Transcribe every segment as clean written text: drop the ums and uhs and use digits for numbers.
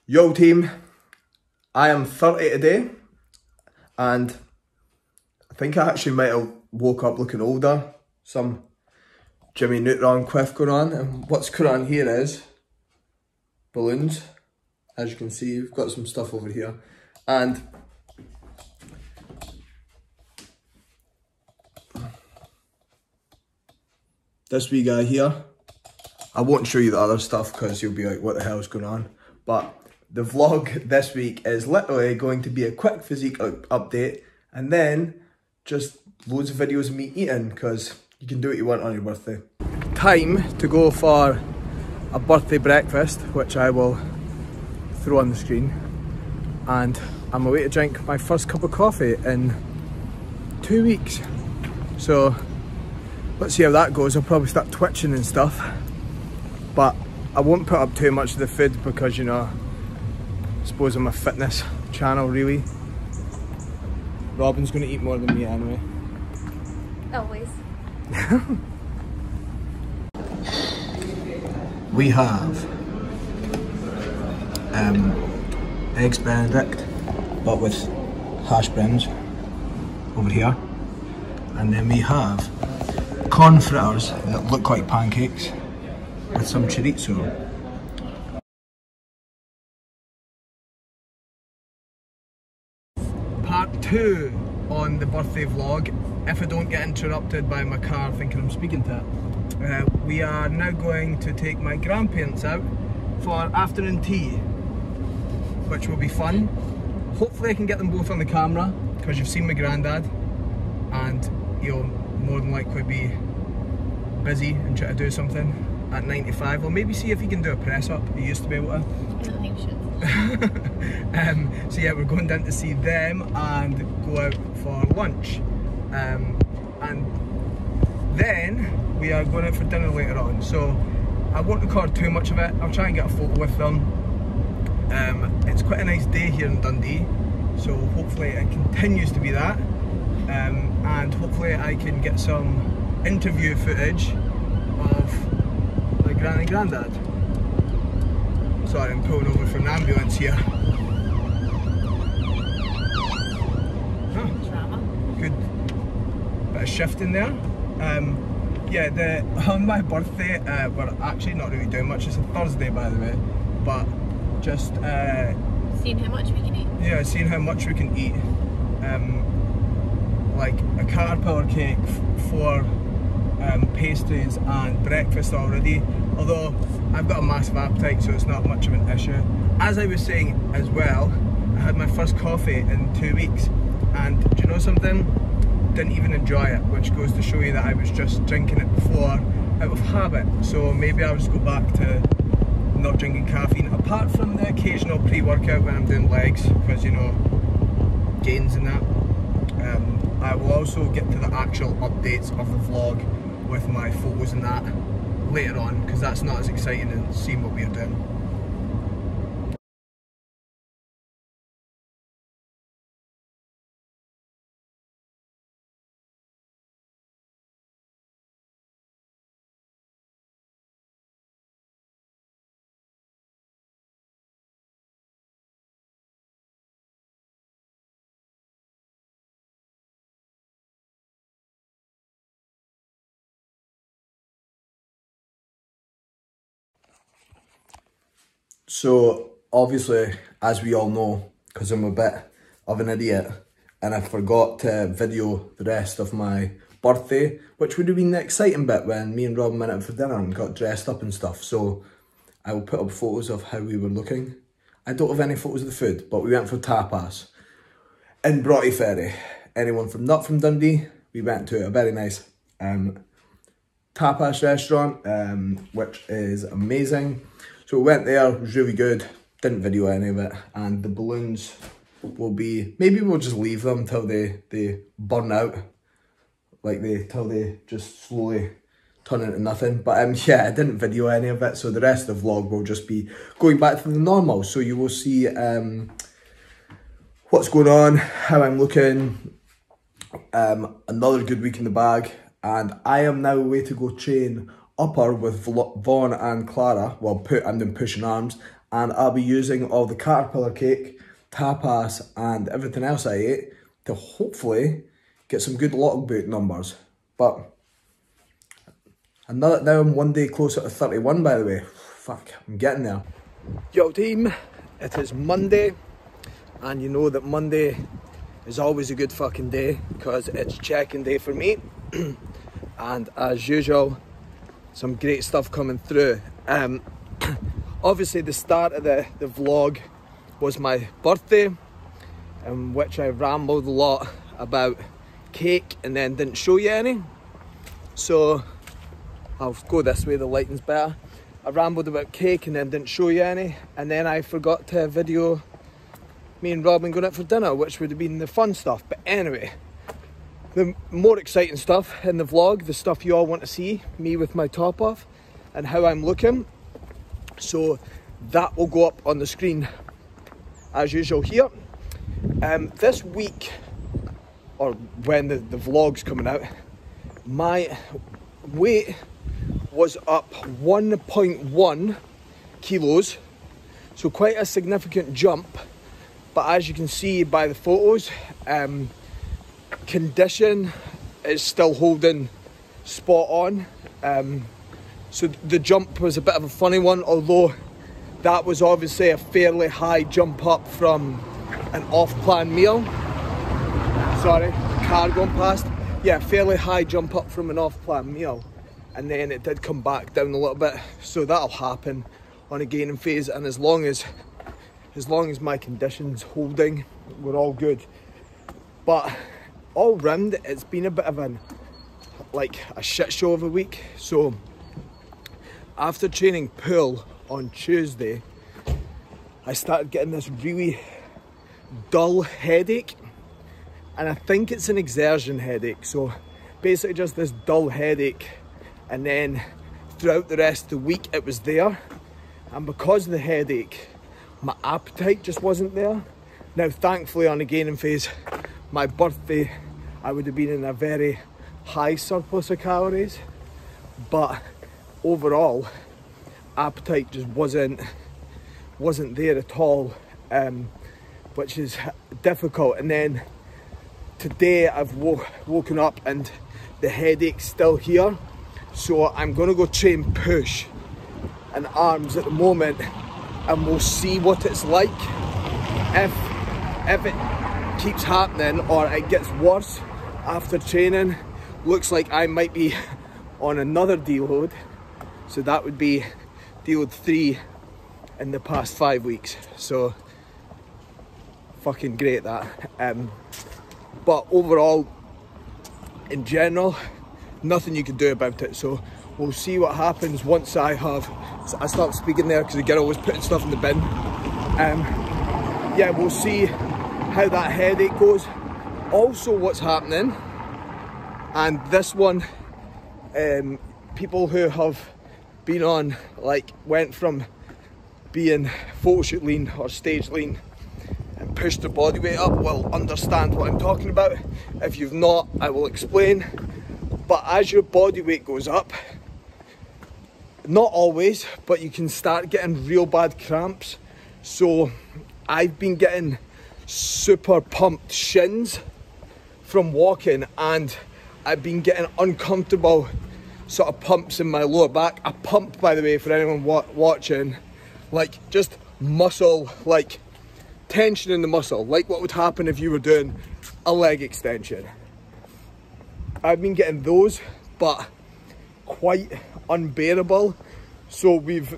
Yo team, I am 30 today and I think I actually might have woke up looking older. Some Jimmy Neutron quiff going on, and what's going on here is balloons. As you can see, we've got some stuff over here, and this wee guy here. I won't show you the other stuff because you'll be like, what the hell is going on? But the vlog this week is literally going to be a quick physique update, and then just loads of videos of me eating, because you can do what you want on your birthday. Time to go for a birthday breakfast, which I will throw on the screen, and I'm away to drink my first cup of coffee in 2 weeks. So let's see how that goes. I'll probably start twitching and stuff, but I won't put up too much of the food because, you know, I suppose I'm a fitness channel really. Robin's going to eat more than me anyway. Always. We have eggs Benedict, but with hash browns over here, and then we have corn fritters that look like pancakes with some chorizo. Part 2 on the birthday vlog, if I don't get interrupted by my car thinking I'm speaking to it. We are now going to take my grandparents out for afternoon tea, which will be fun. Hopefully I can get them both on the camera, because you've seen my granddad and he'll more than likely be busy and try to do something at 95, or maybe see if he can do a press up. He used to be able to. I don't think he should. So yeah, we're going down to see them and go out for lunch, and then we are going out for dinner later on. So I won't record too much of it. I'll try and get a photo with them. It's quite a nice day here in Dundee, so hopefully it continues to be that, and hopefully I can get some interview footage of my granny and granddad. Sorry, I'm pulling over from an ambulance here. Oh, good bit of shift in there. Yeah, on my birthday, we're actually not really doing much. It's a Thursday, by the way, but just seeing how much we can eat. Yeah, seeing how much we can eat. Like a caterpillar cake, 4 pastries and breakfast already, although I've got a massive appetite, so it's not much of an issue. As I was saying as well, I had my first coffee in 2 weeks, and do you know something? Didn't even enjoy it, which goes to show you that I was just drinking it before out of habit. So maybe I'll just go back to not drinking caffeine, apart from the occasional pre-workout when I'm doing legs, because, you know, gains and that. I will also get to the actual updates of the vlog with my photos and that later on, because that's not as exciting as seeing what we're doing. So obviously, as we all know, because I'm a bit of an idiot and I forgot to video the rest of my birthday, which would have been the exciting bit when me and Robin went out for dinner and got dressed up and stuff. So I will put up photos of how we were looking. I don't have any photos of the food, but we went for tapas in Broughty Ferry. Anyone not from Dundee, we went to a very nice tapas restaurant, which is amazing. So we went there, it was really good, didn't video any of it, and the balloons will be, maybe we'll just leave them till they burn out, like till they just slowly turn into nothing. But yeah, I didn't video any of it, so the rest of the vlog will just be going back to the normal. So you will see what's going on, how I'm looking, another good week in the bag, and I am now away to go train upper with Vaughn and Clara. Well, I'm doing pushing arms, and I'll be using all the caterpillar cake, tapas and everything else I ate to hopefully get some good log boot numbers. But now I'm one day closer to 31, by the way. Fuck, I'm getting there. Yo team, it is Monday, and you know that Monday is always a good fucking day because it's check-in day for me. And as usual, some great stuff coming through. Obviously the start of the vlog was my birthday, in which I rambled a lot about cake and then didn't show you any. So I'll go this way, the lighting's better. I rambled about cake and then didn't show you any, and then I forgot to video me and Robin going out for dinner, which would have been the fun stuff. But anyway, the more exciting stuff in the vlog, the stuff you all want to see, me with my top off and how I'm looking. So that will go up on the screen as usual here. This week, or when the vlog's coming out, my weight was up 1.1 kilos, so quite a significant jump. But as you can see by the photos, condition is still holding spot on. So the jump was a bit of a funny one, although that was obviously a fairly high jump up from an off-plan meal. Sorry, car going past. Yeah, fairly high jump up from an off-plan meal. And then it did come back down a little bit. So that'll happen on a gaining phase, and as long as my condition's holding, we're all good. But all round, it's been a bit of a shit show of a week. So after training pool on Tuesday, I started getting this really dull headache, and I think it's an exertion headache. So basically just this dull headache, and then throughout the rest of the week it was there, and because of the headache, my appetite just wasn't there. Now thankfully on a gaining phase, my birthday, I would have been in a very high surplus of calories, but overall appetite just wasn't there at all, which is difficult. And then today I've woken up and the headache's still here, so I'm gonna go train push and arms at the moment, and we'll see what it's like. If it keeps happening or it gets worse after training, looks like I might be on another deload. So that would be deload 3 in the past 5 weeks. So fucking great that. But overall, in general, nothing you can do about it. So we'll see what happens once I stopped speaking there because the girl was putting stuff in the bin. Yeah, we'll see how that headache goes. Also what's happening, and this one, people who have been on, went from being photo shoot lean or stage lean and pushed their body weight up will understand what I'm talking about. If you've not, I will explain. But as your body weight goes up, not always, but you can start getting real bad cramps. So I've been getting super pumped shins from walking, and I've been getting uncomfortable sort of pumps in my lower back. A pump, by the way, for anyone watching, just muscle, tension in the muscle, like what would happen if you were doing a leg extension. I've been getting those, but quite unbearable. So we've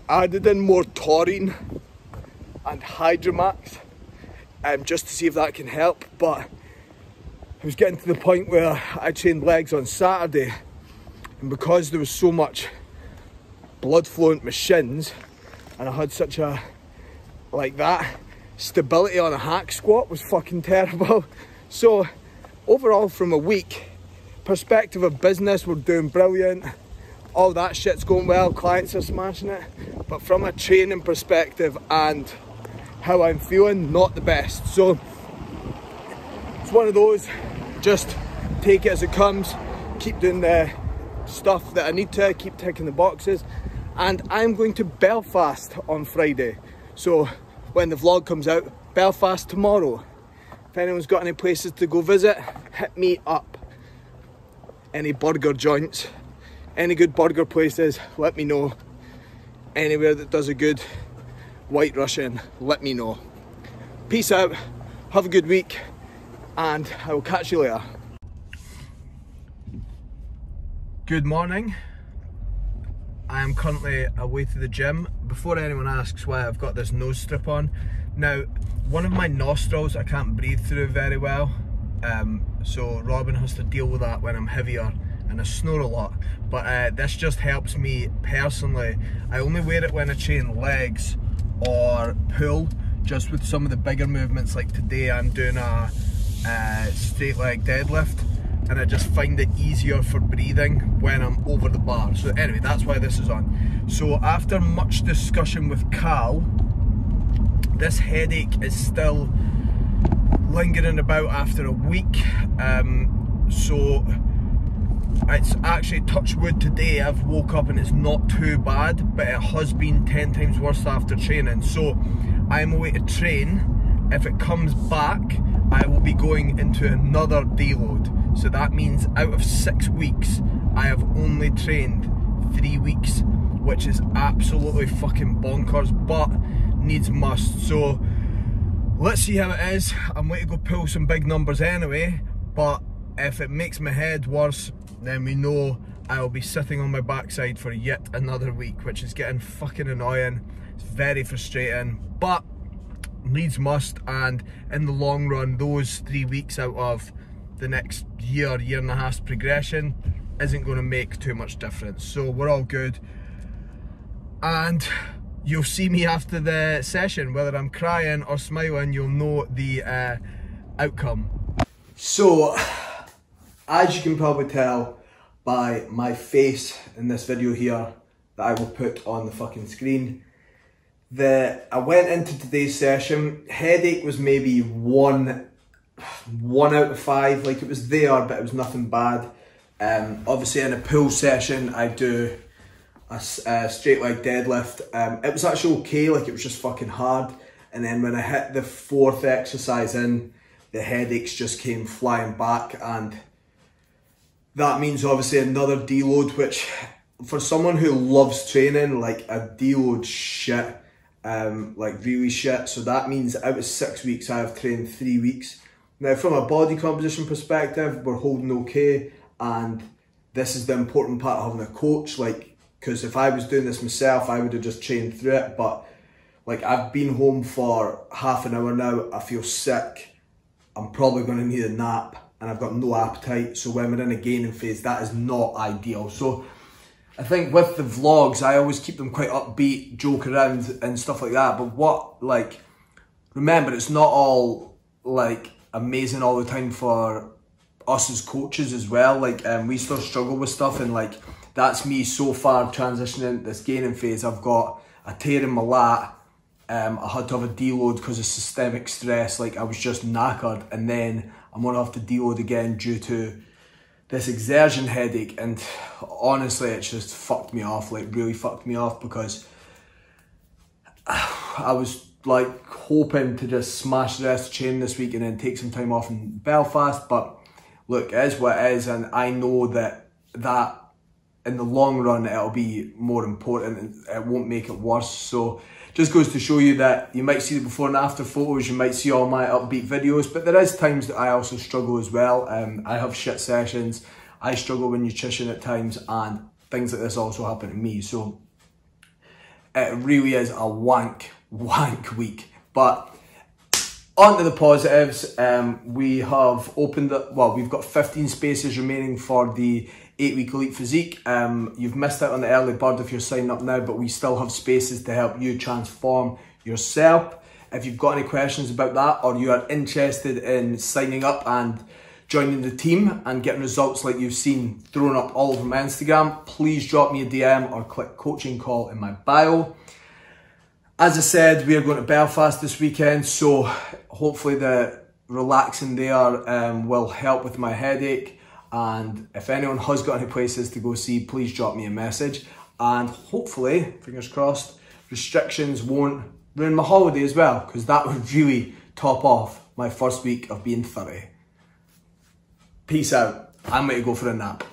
added in more taurine and Hydromax, just to see if that can help. But I was getting to the point where I trained legs on Saturday, and because there was so much blood flowing to my shins, and I had such a, that stability on a hack squat was fucking terrible. So overall, from a week perspective of business, we're doing brilliant. All that shit's going well, clients are smashing it. But from a training perspective and how I'm feeling, not the best. So it's one of those, just take it as it comes, keep doing the stuff that I need to, keep ticking the boxes, and I'm going to Belfast on Friday. So when the vlog comes out, Belfast tomorrow. If anyone's got any places to go visit, hit me up. Any burger joints, any good burger places, let me know. Anywhere that does a good White Russian, let me know. Peace out, have a good week, and I will catch you later. Good morning. I am currently away to the gym. Before anyone asks why I've got this nose strip on, now one of my nostrils I can't breathe through very well, so Robin has to deal with that when I'm heavier and I snore a lot. But this just helps me personally. I only wear it when I train legs or pull, just with some of the bigger movements. Like today I'm doing a straight leg deadlift, and I just find it easier for breathing when I'm over the bar. So anyway, that's why this is on. So after much discussion with Cal, this headache is still lingering about after a week. So it's actually, touch wood, today I've woke up and it's not too bad, but it has been 10 times worse after training. So I'm away to train. If it comes back, I will be going into another deload. So that means out of 6 weeks, I have only trained 3 weeks, which is absolutely fucking bonkers, but needs must. So let's see how it is. I'm going to go pull some big numbers anyway, but if it makes my head worse, then we know I will be sitting on my backside for yet another week, which is getting fucking annoying. It's very frustrating, but needs must. And in the long run, those 3 weeks out of the next year and a half's progression isn't going to make too much difference. So we're all good, and you'll see me after the session. Whether I'm crying or smiling, you'll know the outcome. So as you can probably tell by my face in this video here that I will put on the fucking screen, I went into today's session, headache was maybe one out of 5, like it was there, but it was nothing bad. Obviously in a pull session I do a straight leg deadlift. It was actually okay, like it was just fucking hard, and then when I hit the 4th exercise in, the headaches just came flying back, and that means obviously another deload, which for someone who loves training, like a deload shit, like really shit. So that means out of 6 weeks I have trained 3 weeks. Now from a body composition perspective, we're holding okay, and this is the important part of having a coach, like, because if I was doing this myself I would have just trained through it. But like, I've been home for half an hour now, I feel sick, I'm probably going to need a nap, and I've got no appetite. So when we're in a gaining phase, that is not ideal. So I think with the vlogs, I always keep them quite upbeat, joke around and stuff like that. But remember, it's not all like amazing all the time for us as coaches as well. Like we still struggle with stuff, and like that's me so far transitioning this gaining phase. I've got a tear in my lat. I had to have a deload because of systemic stress. Like I was just knackered, and then I'm gonna have to deload again due to this exertion headache. And honestly, it's just fucked me off, like really fucked me off, because I was like hoping to just smash the rest of the training this week and then take some time off in Belfast. But look, it is what it is, and I know that in the long run it'll be more important and it won't make it worse. So just goes to show you that you might see the before and after photos, you might see all my upbeat videos, but there is times that I also struggle as well. I have shit sessions, I struggle with nutrition at times, and things like this also happen to me. So it really is a wank week. But on to the positives. We have opened it, well, we've got 15 spaces remaining for the 8-week elite physique. You've missed out on the early bird if you're signing up now, but we still have spaces to help you transform yourself. If you've got any questions about that, or you are interested in signing up and joining the team and getting results like you've seen thrown up all over my Instagram, please drop me a DM or click coaching call in my bio. As I said, we are going to Belfast this weekend, so hopefully the relaxing there will help with my headache. And if anyone has got any places to go see, please drop me a message. and hopefully, fingers crossed, restrictions won't ruin my holiday as well, because that would really top off my first week of being 30. Peace out. I'm going to go for a nap.